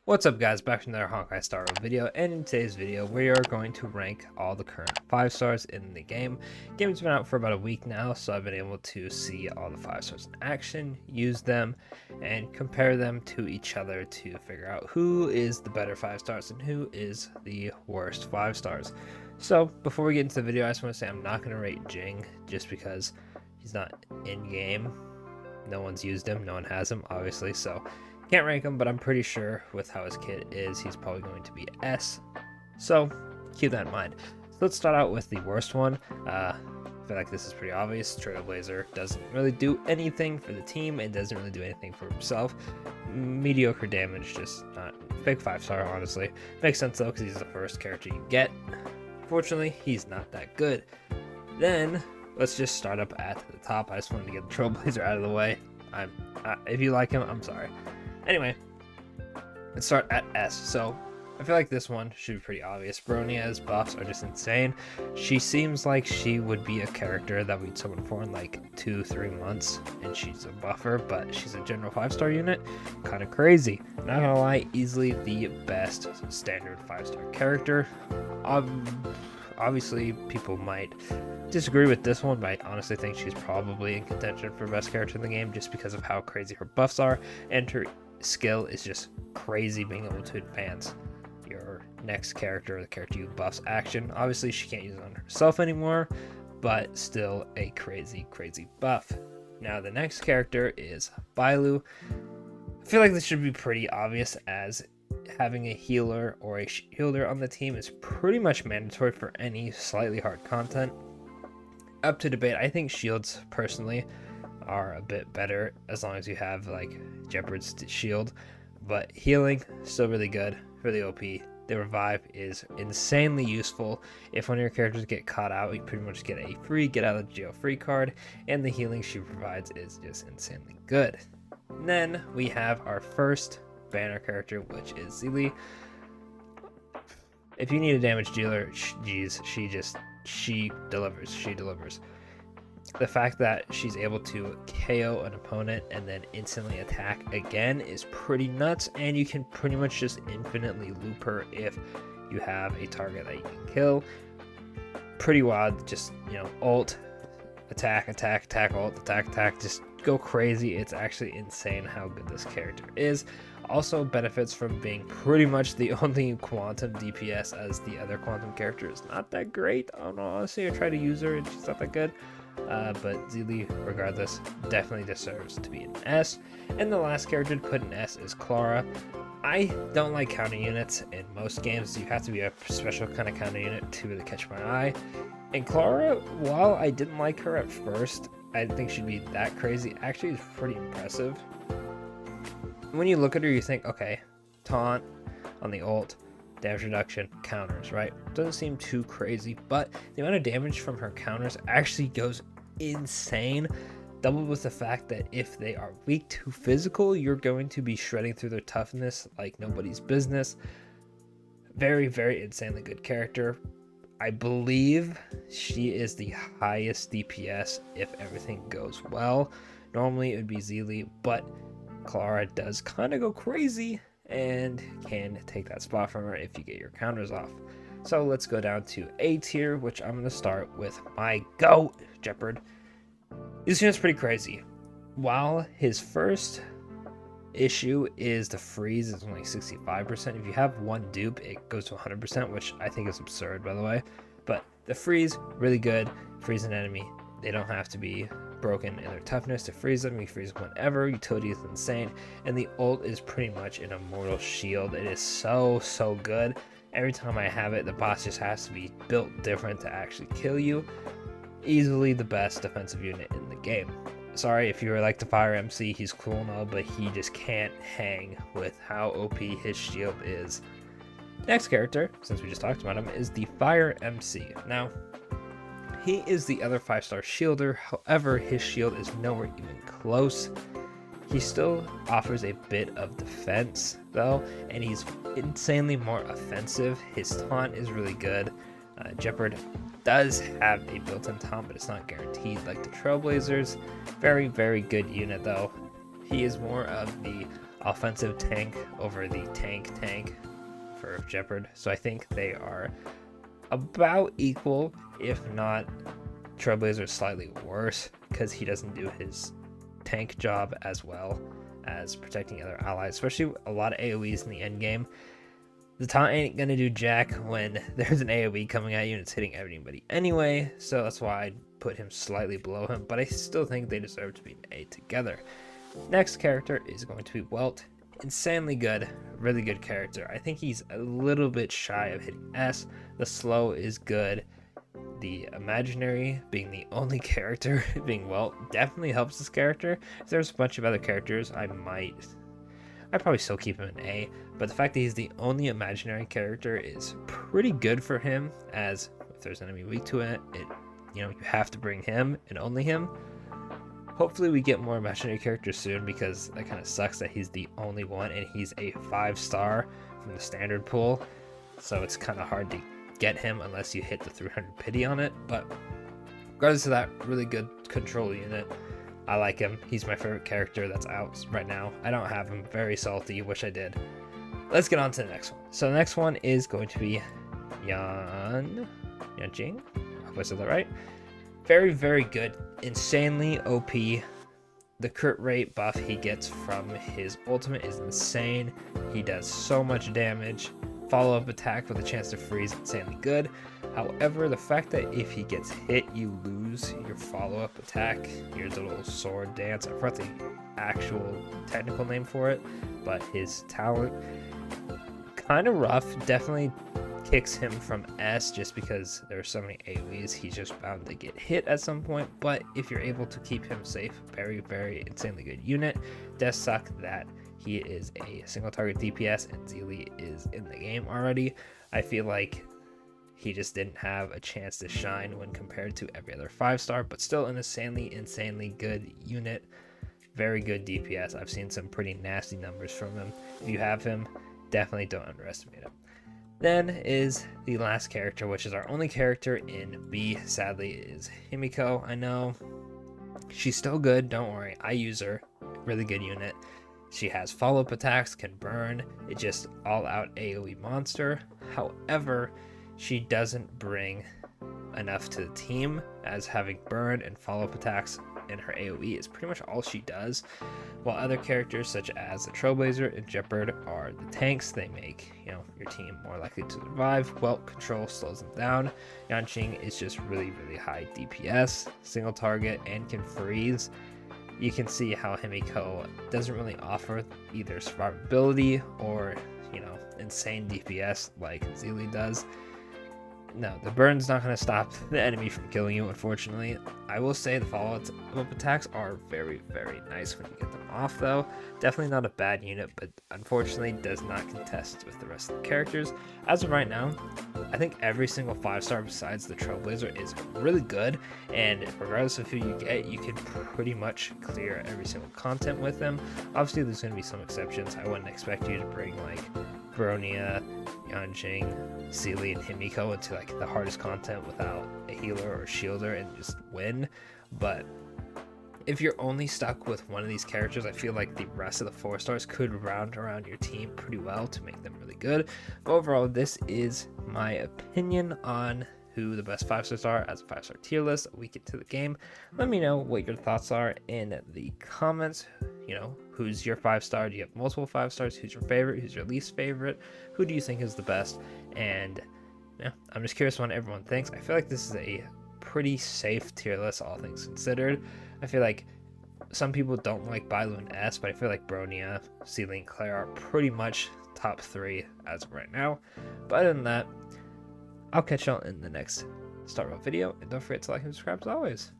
What's up guys, back to another Honkai Star Rail video, and in today's video we are going to rank all the current 5 stars in the game. The game's been out for about a week now, so I've been able to see all the 5 stars in action, use them, and compare them to each other to figure out who is the better 5 stars and who is the worst 5 stars. So before we get into the video, I just want to say I'm not going to rate Jing just because he's not in game. No one's used him, no one has him obviously, so can't rank him, but I'm pretty sure with how his kit is, he's probably going to be S. So keep that in mind. So let's start out with the worst one. I feel like this is pretty obvious. Trailblazer doesn't really do anything for the team and doesn't really do anything for himself. Mediocre damage, just not fake 5-star, honestly. Makes sense though, because he's the first character you get. Fortunately, he's not that good. Then let's just start up at the top. I just wanted to get the Trailblazer out of the way. If you like him, I'm sorry. Anyway, let's start at S. So I feel like this one should be pretty obvious. Bronia's buffs are just insane. She seems like she would be a character that we'd summon for in like 2-3 months, and she's a buffer, but she's a general 5-star unit. Kind of crazy. Not gonna lie, easily the best standard 5-star character. Obviously, people might disagree with this one, but I honestly think she's probably in contention for best character in the game just because of how crazy her buffs are, and her skill is just crazy, being able to advance your next character or the character you buffs action. Obviously, she can't use it on herself anymore, but still a crazy buff. Now, the next character is Bailu. I feel like this should be pretty obvious, as having a healer or a shielder on the team is pretty much mandatory for any slightly hard content. Up to debate, I think shields personally are a bit better as long as you have like Jeopard's shield, but healing still really good, really OP. The revive is insanely useful. If one of your characters get caught out, you pretty much get a free get out of jail free card, and the healing she provides is just insanely good. And then we have our first banner character, which is Zelie. If you need a damage dealer, geez, she delivers. The fact that she's able to KO an opponent and then instantly attack again is pretty nuts, and you can pretty much just infinitely loop her if you have a target that you can kill. Pretty wild. Just, ult, attack, ult, attack, just go crazy. It's actually insane how good this character is. Also benefits from being pretty much the only quantum DPS, as the other quantum character is not that great. Honestly, I try to use her and she's not that good. But Zelie, regardless, definitely deserves to be an S. And the last character to put an S is Clara. I don't like counter units in most games. You have to be a special kind of counter unit to really catch my eye. And Clara, while I didn't like her at first, I didn't think she'd be that crazy. Actually, it's pretty impressive. When you look at her, you think, okay, taunt on the ult, damage reduction, counters, right? Doesn't seem too crazy, but the amount of damage from her counters actually goes insane, doubled with the fact that if they are weak to physical, you're going to be shredding through their toughness like nobody's business. Very insanely good character. I believe she is the highest DPS if everything goes well. Normally it would be Zelie, but Clara does kind of go crazy and can take that spot from her if you get your counters off. So let's go down to A tier, which I'm going to start with my GOAT, Jeopard. This unit's pretty crazy. While his first issue is the freeze is only 65%. If you have one dupe, it goes to 100%, which I think is absurd, by the way. But the freeze, really good. Freeze an enemy. They don't have to be broken in their toughness to freeze them. You freeze them whenever. Utility is insane, and the ult is pretty much an immortal shield. It is so good. Every time I have it, the boss just has to be built different to actually kill you. Easily the best defensive unit in the game. Sorry if you like to fire Emcee, he's cool and all, but he just can't hang with how OP his shield is. Next character, since we just talked about him, is the Fire Emcee. Now, he is the other 5-star shielder, however, his shield is nowhere even close. He still offers a bit of defense, though, and he's insanely more offensive. His taunt is really good. Jeopard does have a built-in taunt, but it's not guaranteed like the Trailblazers. Very good unit, though. He is more of the offensive tank over the tank for Jeopard. So I think they are about equal, if not Trailblazer slightly worse, because he doesn't do his tank job as well as protecting other allies, especially a lot of AoEs in the end game. The taunt ain't gonna do jack when there's an AoE coming at you and it's hitting everybody anyway, so that's why I'd put him slightly below him, but I still think they deserve to be an A together. Next character is going to be Welt. Insanely good, really good character. I think he's a little bit shy of hitting S. The slow is good. The imaginary being the only character being Welt definitely helps this character. If there's a bunch of other characters, I'd probably still keep him an A, but the fact that he's the only imaginary character is pretty good for him, as if there's an enemy weak to it, you have to bring him and only him. Hopefully we get more imaginary characters soon, because that kind of sucks that he's the only one and he's a 5-star from the standard pool, so it's kind of hard to get him unless you hit the 300 pity on it. But regardless of that, really good control unit. I like him. He's my favorite character that's out right now. I don't have him. Very salty. Wish I did. Let's get on to the next one. So the next one is going to be Jing. I hope I said that right. Very, very good. Insanely OP. The crit rate buff he gets from his ultimate is insane. He does so much damage. Follow-up attack with a chance to freeze, insanely good. However, the fact that if he gets hit, you lose your follow-up attack, your little sword dance, I forgot the actual technical name for it, but his talent, kind of rough. Definitely kicks him from S just because there are so many AoEs, he's just bound to get hit at some point. But if you're able to keep him safe, very, very insanely good unit. Does suck that he is a single target DPS and Zeely is in the game already. I feel like he just didn't have a chance to shine when compared to every other 5-star, but still an insanely good unit. Very good DPS. I've seen some pretty nasty numbers from him. If you have him, definitely don't underestimate him. Then is the last character, which is our only character in B, sadly, is Himiko. I know she's still good, don't worry. I use her. Really good unit. She has follow-up attacks, can burn. It's just all-out AoE monster. However, she doesn't bring enough to the team, as having burn and follow-up attacks in her AoE is pretty much all she does, while other characters such as the Trailblazer and Jeopard are the tanks. They make your team more likely to survive. Welt control slows them down. Jing is just really high DPS, single target, and can freeze. You can see how Himiko doesn't really offer either survivability or insane DPS like Zeely does. No, the burn's not going to stop the enemy from killing you, unfortunately. I will say the follow-up attacks are very nice when you get them off, though. Definitely not a bad unit, but unfortunately does not contest with the rest of the characters. As of right now, I think every single 5-star besides the Trailblazer is really good, and regardless of who you get, you can pretty much clear every single content with them. Obviously, there's going to be some exceptions. I wouldn't expect you to bring, like, Bronia, Jing, Zeely, and Himiko into the hardest content without a healer or shielder and just win. But if you're only stuck with one of these characters, I feel like the rest of the 4-stars could round around your team pretty well to make them really good. But overall, this is my opinion on who the best 5-stars are as a 5-star tier list a week into the game. Let me know what your thoughts are in the comments. Who's your 5-star? Do you have multiple 5-stars? Who's your favorite? Who's your least favorite? Who do you think is the best? And I'm just curious what everyone thinks. I feel like this is a pretty safe tier list, all things considered. I feel like some people don't like Bailu and S, but I feel like Bronia, Zeely, and Clara are pretty much top 3 as of right now. But other than that, I'll catch y'all in the next Start Up video, and don't forget to like and subscribe as always.